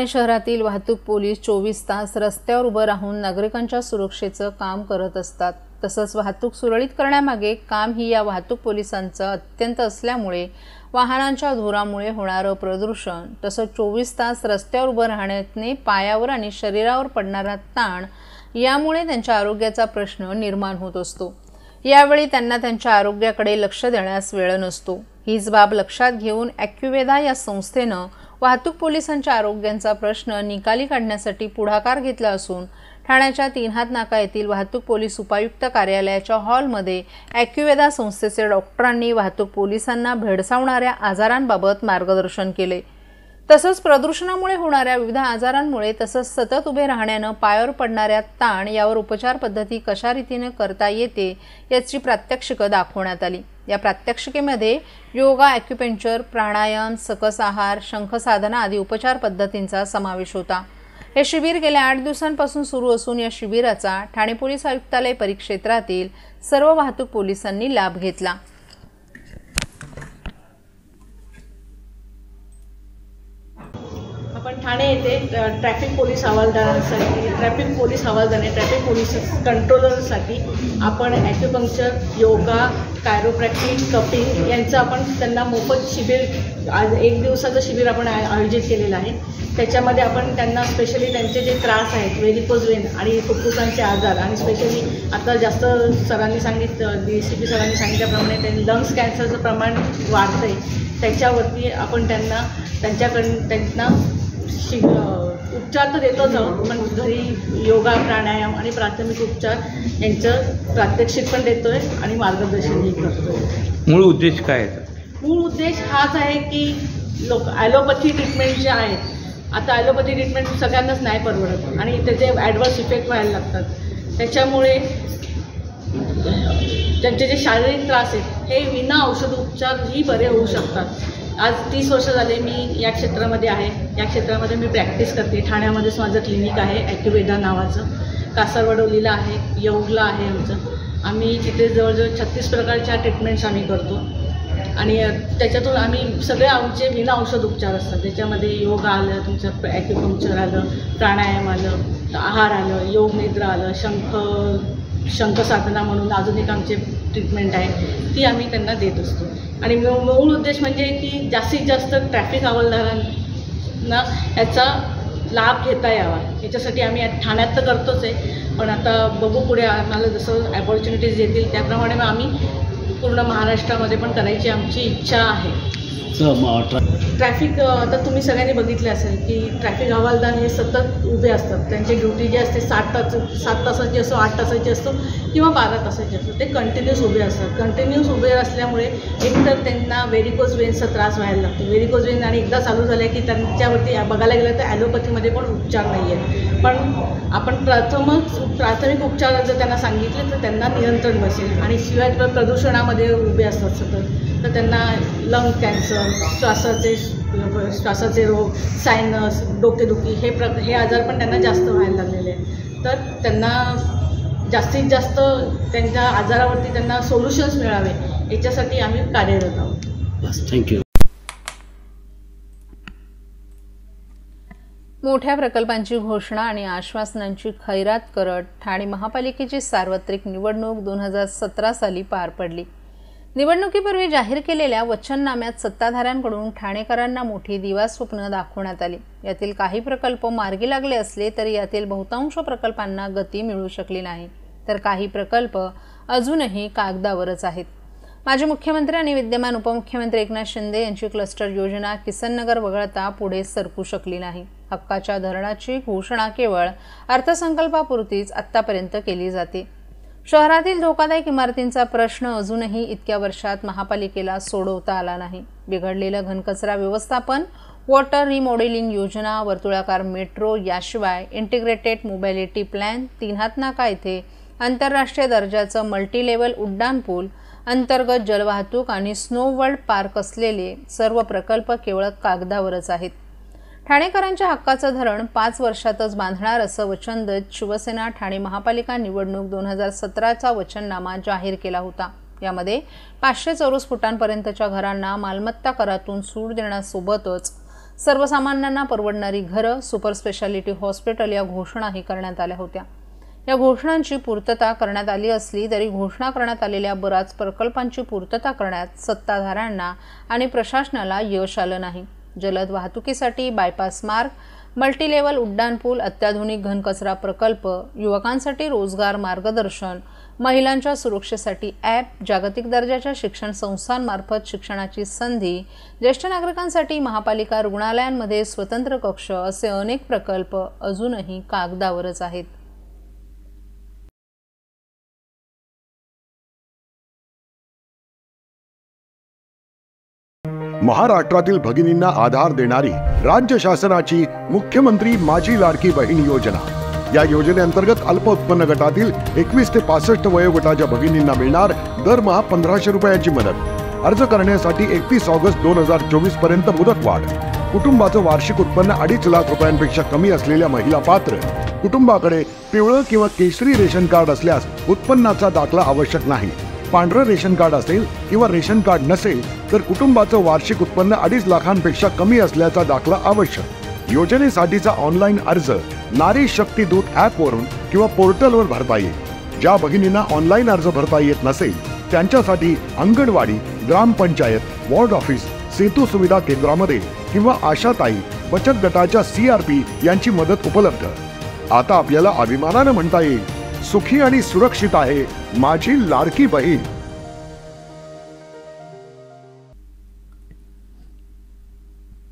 ठाणे शहरातील वाहतूक पोलीस 24 तास रस्त्यावर उभं राहून नागरिकांच्या सुरक्षेचं काम करत असतात। तसंच वाहतूक सुरळीत करण्यामागे काम ही या वाहतूक पोलिसांचं अत्यंत असल्यामुळे वाहनांच्या धुरामुळे होणारं प्रदूषण तसंच 24 तास रस्त्यावर उभं राहण्याने पायावर आणि शरीरावर पडणारा ताण यामुळे त्यांच्या आरोग्याचा प्रश्न निर्माण होत असतो। यावेळी त्यांना त्यांच्या आरोग्याकडे लक्ष देण्यास वेळ नसतो। हीच बाब लक्षात घेऊन ॲक्युवेदा या संस्थेनं वाहतूक पोलिसांच्या आरोग्याचा प्रश्न निकाली काढण्यासाठी पुढाकार घेतला असून ठाण्याच्या 3 हात नाका येथील वाहतूक पोलीस उपायुक्त कार्यालयाच्या हॉलमध्ये ॲक्युवेदा संस्थेचे डॉक्टरांनी वाहतूक पोलिसांना भेडसावणाऱ्या आजारांबाबत मार्गदर्शन केले। तसंच प्रदूषणामुळे होणाऱ्या विविध आजारांमुळे तसंच सतत उभे राहण्यानं पायावर पडणाऱ्या ताण यावर उपचार पद्धती कशा रीतीने करता येते याची प्रात्यक्षिकं दाखवण्यात आली। या प्रात्यक्षिकेमध्ये योगा, ॲक्युपंक्चर, प्राणायाम, सकस आहार, शंखसाधना आदी उपचार पद्धतींचा समावेश होता। हे शिबिर गेल्या 8 दिवसांपासून सुरू असून या शिबिराचा ठाणे पोलीस आयुक्तालय परिक्षेत्रातील सर्व वाहतूक पोलिसांनी लाभ घेतला। आपण ठाणे येथे ट्रॅफिक पोलीस हवालदारांसाठी ट्रॅफिक पोलीस कंट्रोलरसाठी आपण ॲक्युपंक्चर, योगा, कायरोप्रॅक्टिक, कपिंग यांचं आपण त्यांना मोफत शिबिर आज 1 दिवसाचं शिबिर आपण आयोजित केलेलं आहे। त्याच्यामध्ये आपण त्यांना स्पेशली त्यांचे जे त्रास आहेत व्हेरिकोज वेन आणि फुफ्फुसांचे आजार आणि स्पेशली आता जास्त सरांनी सांगितलं DCP सरांनी सांगितल्याप्रमाणे त्यांनी लंग्स कॅन्सरचं प्रमाण वाढतं आहे, त्याच्यावरती आपण त्यांना उपचार तर देतोच आहोत, पण घरी योगा, प्राणायाम आणि प्राथमिक उपचार यांचं प्रात्यक्षिक पण देतोय आणि मार्गदर्शनही करतोय। मूळ उद्देश काय आहे? मूळ उद्देश हाच आहे की ॲलोपॅथी ट्रीटमेंट जे आहेत, आता ॲलोपॅथी ट्रीटमेंट सगळ्यांनाच नाही परवडत आणि त्याचे ॲडव्हर्स इफेक्ट व्हायला लागतात। त्याच्यामुळे त्यांचे जे शारीरिक त्रास आहेत हे विना औषध उपचारही बरे होऊ शकतात। आज 30 वर्ष झाले मी या क्षेत्रामध्ये आहे। या क्षेत्रामध्ये मी प्रॅक्टिस करते। ठाण्यामध्येच माझं क्लिनिक आहे ॲक्युवेदा नावाचं, कासारवडवलीला आहे, येऊरला आहे आमचं। आम्ही तिथे जवळजवळ 36 प्रकारच्या ट्रीटमेंट्स आम्ही करतो आणि त्याच्यातून आम्ही सगळे आमचे विना औषध उपचार असतात। त्याच्यामध्ये योगा आलं, तुमचं ॲक्युपंक्चर आलं, प्राणायाम आलं, आहार आलं, योग निद्रा आलं, शंखसाधना म्हणून अजून एक आमचे ट्रीटमेंट आहे ती आम्ही त्यांना देत असतो। आणि मूळ उद्देश म्हणजे की जास्तीत जास्त ट्रॅफिक हवालदारांना याचा लाभ घेता यावा, याच्यासाठी आम्ही ठाण्यात तर करतोच आहे, पण आता बघू पुढे आम्हाला जसं अपॉर्च्युनिटीज येतील त्याप्रमाणे मग आम्ही पूर्ण महाराष्ट्रामध्ये पण करायची आमची इच्छा आहे। ट्रॅफिक आता तुम्ही सगळ्यांनी बघितले असेल की ट्रॅफिक हवालदार हे सतत उभे असतात। त्यांची ड्युटी जी असते 7 तासाची असो, 8 तासाची असतो किंवा 12 तासाची असतो, ते कंटिन्यूस उभे असतात। कंटिन्यूस उभे असल्यामुळे एकतर त्यांना व्हेरिकोज वेन्सचा त्रास व्हायला लागतो। व्हेरिकोज वेन आणि एकदा चालू झाले की त्यांच्यावरती बघायला गेलं तर ॲलोपॅथीमध्ये पण उपचार नाही आहे, पण आपण प्राथमिक उपचार जर त्यांना सांगितले तर त्यांना नियंत्रण बसेल। आणि शिवाय प्रदूषणामध्ये उभे असतात सतत तर त्यांना लंग कॅन्सर, श्वासाचे रोग, सायनस, डोकेदुखी हे आजार पण त्यांना जास्त व्हायला लागलेले आहेत। तर त्यांना जास्तीत जास्त त्यांच्या आजारावरती त्यांना सोल्युशन्स मिळावे याच्यासाठी आम्ही कार्यरत आहोत। थँक्यू। मोठ्या प्रकल्पांची घोषणा आणि आश्वासनांची खैरात करत ठाणे महापालिकेची सार्वत्रिक निवडणूक 2017 साली पार पडली। निवडणुकीपूर्वी जाहीर केलेल्या वचननाम्यात सत्ताधाऱ्यांकडून ठाणेकरांना मोठी दिवास्वप्न दाखवण्यात आली। यातील काही प्रकल्प मार्गी लागले असले तरी यातील बहुतांश प्रकल्पांना गती मिळू शकली नाही, तर काही प्रकल्प अजूनही कागदावरच आहेत। माजी मुख्यमंत्री आणि विद्यमान उपमुख्यमंत्री एकनाथ शिंदे यांची क्लस्टर योजना किसननगर वगळता पुढे सरकू शकली नाही। हक्काच्या धरणाची घोषणा केवळ अर्थसंकल्पापुरतीच आत्तापर्यंत केली जाते। शहरातील धोकादायक इमारतींचा प्रश्न अजूनही इतक्या वर्षात महापालिकेला सोडवता आला नाही। बिघडलेलं घनकचरा व्यवस्थापन, वॉटर रिमॉडेलिंग योजना, वर्तुळाकार मेट्रो, याशिवाय इंटिग्रेटेड मोबिलिटी प्लॅन, 3 हात नाका येथे आंतरराष्ट्रीय दर्जाचं मल्टीलेवल उड्डाण पूल, अंतर्गत जलवाहतूक आणि स्नो वर्ल्ड पार्क असलेले सर्व प्रकल्प केवळ कागदावरच आहेत। ठाणेकरांच्या हक्काचं धरण 5 वर्षातच बांधणार असं वचन देत शिवसेना ठाणे महापालिका निवडणूक 2017चा वचननामा जाहीर केला होता। यामध्ये 500 चौरस फुटांपर्यंतच्या घरांना मालमत्ता करातून सूट देण्यासोबतच सर्वसामान्यांना परवडणारी घरं, सुपर स्पेशालिटी हॉस्पिटल या घोषणाही करण्यात आल्या होत्या. या घोषणांची पूर्तता करण्यात आली असली तरी घोषणा करण्यात आलेल्या बऱ्याच प्रकल्पांची पूर्तता करण्यात सत्ताधाऱ्यांना आणि प्रशासनाला यश आलं नाही. जलद वाहतुकीसाठी बायपास मार्ग, मल्टीलेवल उड्डाणपूल, अत्याधुनिक घनकचरा प्रकल्प, युवकांसाठी रोजगार मार्गदर्शन, महिलांच्या सुरक्षेसाठी ॲप, जागतिक दर्जाच्या शिक्षण संस्थांमार्फत शिक्षणाची संधी, ज्येष्ठ नागरिकांसाठी महापालिका रुग्णालयांमध्ये स्वतंत्र कक्ष असे अनेक प्रकल्प अजूनही कागदावरच आहेत. महाराष्ट्रातील भगिनींना आधार देणारी राज्य शासनाची मुख्यमंत्री माझी लाडकी बहीण योजना. या योजनेअंतर्गत अल्प उत्पन्न गटातील 21 ते 65 वयोगटाच्या भगिनींना मिळणार दरमहा 1500 रुपयाची मदत. अर्ज करण्यासाठी 31 ऑगस्ट 2024 पर्यंत मुदतवाढ. कुटुंबाचं वार्षिक उत्पन्न 2.5 लाख रुपयांपेक्षा कमी असलेल्या महिला पात्र. कुटुंबाकडे पिवळं किंवा केशरी रेशन कार्ड असल्यास उत्पन्नाचा दाखला आवश्यक नाही. पांढरं रेशन कार्ड असेल किंवा रेशन कार्ड नसेल तर कुटुंबाचं वार्षिक उत्पन्न 2.5 लाखांपेक्षा कमी असल्याचा दाखला आवश्यक. योजनेसाठीचा ऑनलाईन अर्ज नारी शक्ती दूत ॲपवरून किंवा पोर्टलवर भरता येईल. ज्या भगिनींना ऑनलाईन अर्ज भरता येत नसेल त्यांच्यासाठी अंगणवाडी, ग्रामपंचायत, वॉर्ड ऑफिस, सेतू सुविधा केंद्रामध्ये किंवा आशाताई बचत गटाच्या CRP यांची मदत उपलब्ध. आता आपल्याला अभिमानानं म्हणता येईल, सुखी आणि सुरक्षित आहे माझी लाडकी बहीण.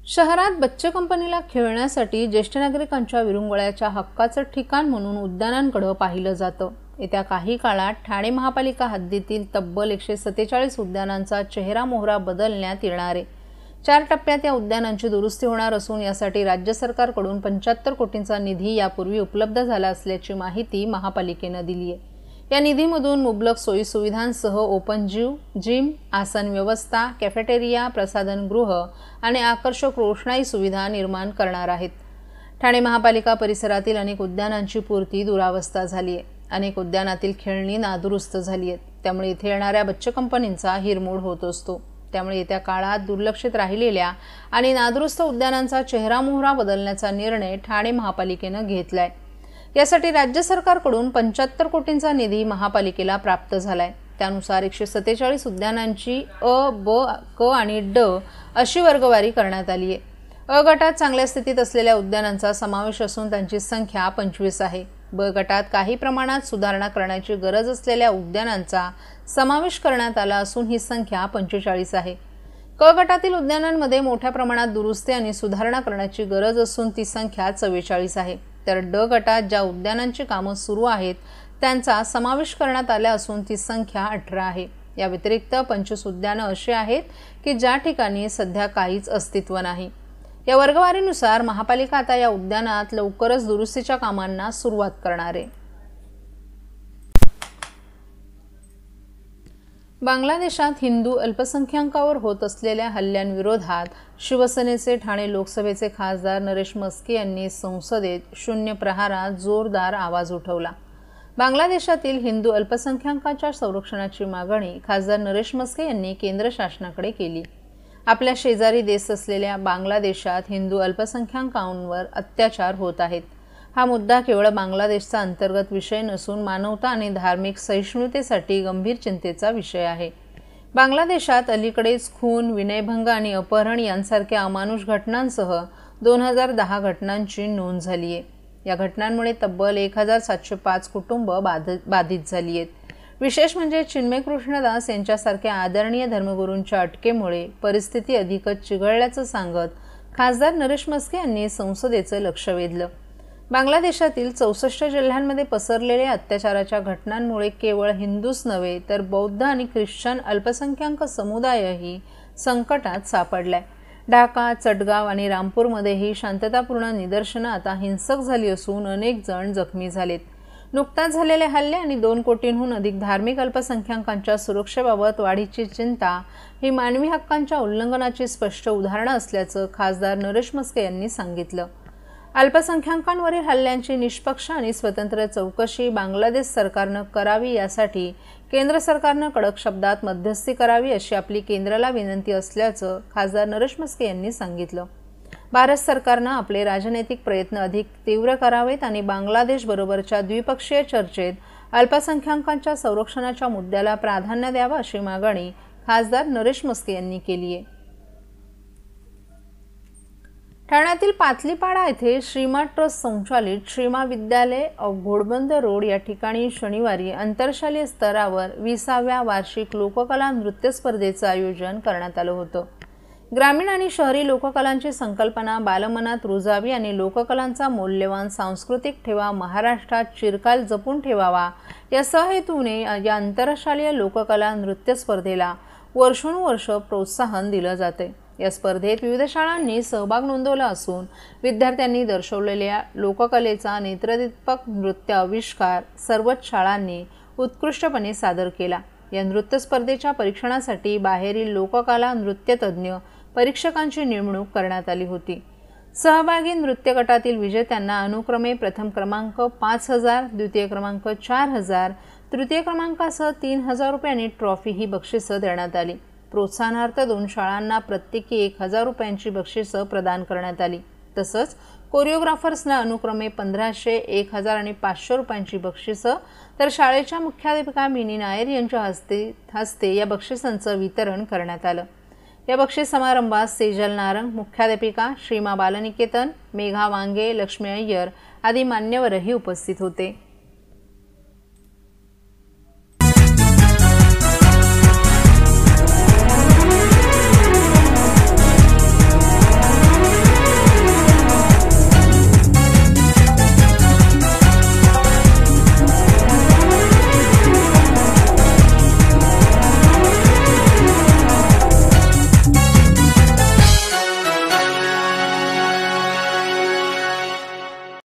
शहरात बच्चे कंपनीला खेळण्यासाठी ज्येष्ठ नागरिकांच्या विरंगुळ्याच्या हक्काचं ठिकाण म्हणून उद्यानांकडे पाहिलं जातं. येत्या काही काळात ठाणे महापालिका हद्दीतील तब्बल 147 उद्यानांचा चेहरा मोहरा बदलण्यात येणार आहे. 4 टप्प्यात या उद्यानांची दुरुस्ती होणार असून यासाठी राज्य सरकारकडून 75 कोटींचा निधी यापूर्वी उपलब्ध झाला असल्याची माहिती महापालिकेनं दिली आहे. या निधीमधून मुबलक सोयीसुविधांसह ओपन जिम, आसन व्यवस्था, कॅफेटेरिया, प्रसाधनगृह आणि आकर्षक रोषणाई सुविधा निर्माण करणार आहेत. ठाणे महापालिका परिसरातील अनेक उद्यानांची पूर्ती दुरावस्था झाली आहे. अनेक उद्यानातील खेळणी नादुरुस्त झाली आहेत. त्यामुळे इथे येणाऱ्या बच्चे कंपनींचा हिरमोड होत असतो. त्यामुळे येत्या काळात दुर्लक्षित राहिलेल्या आणि नादुरुस्त उद्यानांचा चेहरा मोहरा बदलण्याचा निर्णय ठाणे महापालिकेनं घेतलाय. यासाठी राज्य सरकारकडून 75 कोटींचा निधी महापालिकेला प्राप्त झालाय. त्यानुसार 147 उद्यानांची अ, ब, क आणि ड अशी वर्गवारी करण्यात आली आहे. अ गटात चांगल्या स्थितीत असलेल्या उद्यानांचा समावेश असून त्यांची संख्या 25 आहे. ब गटात काही प्रमाणात सुधारणा करण्याची गरज असलेल्या उद्यानांचा समावेश करण्यात आला असून ही संख्या 45 आहे. क गटातील उद्यानांमध्ये मोठ्या प्रमाणात दुरुस्ती आणि सुधारणा करण्याची गरज असून ती संख्या 44 आहे. तर ड गटात ज्या उद्यानांची कामं सुरू आहेत त्यांचा समावेश करण्यात आला असून ती संख्या 18 आहे. या व्यतिरिक्त 25 उद्यानं अशी आहेत की ज्या ठिकाणी सध्या काहीच अस्तित्व नाही. या वर्गवारीनुसार महापालिका आता या उद्यानात लवकरच दुरुस्तीच्या कामांना सुरुवात करणार आहे. बांगलादेशात हिंदू अल्पसंख्याकांवर होत असलेल्या हल्ल्यांविरोधात शिवसेनेचे ठाणे लोकसभेचे खासदार नरेश मस्के यांनी संसदेत शून्य प्रहारात जोरदार आवाज उठवला. बांगलादेशातील हिंदू अल्पसंख्याकांच्या संरक्षणाची मागणी खासदार नरेश मस्के यांनी केंद्र शासनाकडे केली. आपल्या शेजारी देश असलेल्या बांगलादेशात हिंदू अल्पसंख्याकांवर अत्याचार होत आहेत. हा मुद्दा केवळ बांगलादेशचा अंतर्गत विषय नसून मानवता आणि धार्मिक सहिष्णुतेसाठी गंभीर चिंतेचा विषय आहे. बांगलादेशात अलीकडेच खून, विनयभंग आणि अपहरण यांसारख्या अमानुष घटनांसह 2010 घटनांची नोंद झाली आहे. या घटनांमुळे तब्बल 1705 कुटुंब बाधित झाली आहेत. विशेष म्हणजे चिन्मय कृष्णदास यांच्यासारख्या आदरणीय धर्मगुरूंच्या अटकेमुळे परिस्थिती अधिकच चिघळल्याचं सांगत खासदार नरेश मस्के यांनी संसदेचं लक्ष वेधलं. बांगलादेशातील 64 जिल्ह्यांमध्ये पसरलेल्या अत्याचाराच्या घटनांमुळे केवळ हिंदूच नव्हे तर बौद्ध आणि ख्रिश्चन अल्पसंख्याक समुदायही संकटात सापडलाय. ढाका, चटगाव आणि रामपूरमध्येही शांततापूर्ण निदर्शनं आता हिंसक झाली असून अनेक जण जखमी झालेत. नुकताच झालेले हल्ले आणि 2 कोटींहून अधिक धार्मिक अल्पसंख्याकांच्या सुरक्षेबाबत वाढीची चिंता ही मानवी हक्कांच्या उल्लंघनाची स्पष्ट उदाहरणं असल्याचं खासदार नरेश मस्के यांनी सांगितलं. अल्पसंख्याकांवरील हल्ल्यांची निष्पक्ष आणि स्वतंत्र चौकशी बांगलादेश सरकारनं करावी यासाठी केंद्र सरकारनं कडक शब्दात मध्यस्थी करावी अशी आपली केंद्राला विनंती असल्याचं खासदार नरेश मस्के यांनी सांगितलं. भारत सरकारनं आपले राजनैतिक प्रयत्न अधिक तीव्र करावेत आणि बांगलादेशबरोबरच्या द्विपक्षीय चर्चेत अल्पसंख्याकांच्या संरक्षणाच्या मुद्द्याला प्राधान्य द्यावं अशी मागणी खासदार नरेश मस्के यांनी केली आहे. ठाण्यातील पातलीपाडा येथे श्रीमा ट्रस्ट संचालित श्रीमा विद्यालय घोडबंद रोड या ठिकाणी शनिवारी आंतरशालेय स्तरावर 20व्या वार्षिक लोककला नृत्य स्पर्धेचं आयोजन करण्यात आलं होतं. ग्रामीण आणि शहरी लोककलांची संकल्पना बालमनात रुजावी आणि लोककलांचा मौल्यवान सांस्कृतिक ठेवा महाराष्ट्रात चिरकाल जपून ठेवावा या हेतूने या आंतरशालेय लोककला नृत्य स्पर्धेला वर्षानुवर्ष प्रोत्साहन दिलं जाते. या स्पर्धेत विविध शाळांनी सहभाग नोंदवला असून विद्यार्थ्यांनी दर्शवलेल्या लोककलेचा नेत्रदीपक नृत्य आविष्कार सर्वच शाळांनी उत्कृष्टपणे सादर केला. या नृत्य स्पर्धेच्या परीक्षणासाठी बाहेरील लोककला नृत्य तज्ज्ञ परीक्षकांची नेमणूक करण्यात आली होती. सहभागी नृत्य गटातील विजेत्यांना अनुक्रमे प्रथम क्रमांक 5,000, द्वितीय क्रमांक 4,000, तृतीय क्रमांकासह 3,000 रुपये आणि ट्रॉफी ही बक्षिसं देण्यात आली. प्रोत्साहनार्थ 2 शाळांना प्रत्येकी 1,000 रुपयांची बक्षिसं प्रदान करण्यात आली. तसंच कोरिओग्राफर्सना अनुक्रमे 1,500, 1,000 आणि 500 रुपयांची बक्षिसं तर शाळेच्या मुख्याध्यापिका मिनी नायर यांच्या हस्ते या बक्षिसांचं वितरण करण्यात आलं. या बक्षीस समारंभात सेजल नारंग, मुख्याध्यापिका, श्रीमा बालनिकेतन, मेघा वांगे, लक्ष्मी अय्यर आदी मान्यवरही उपस्थित होते.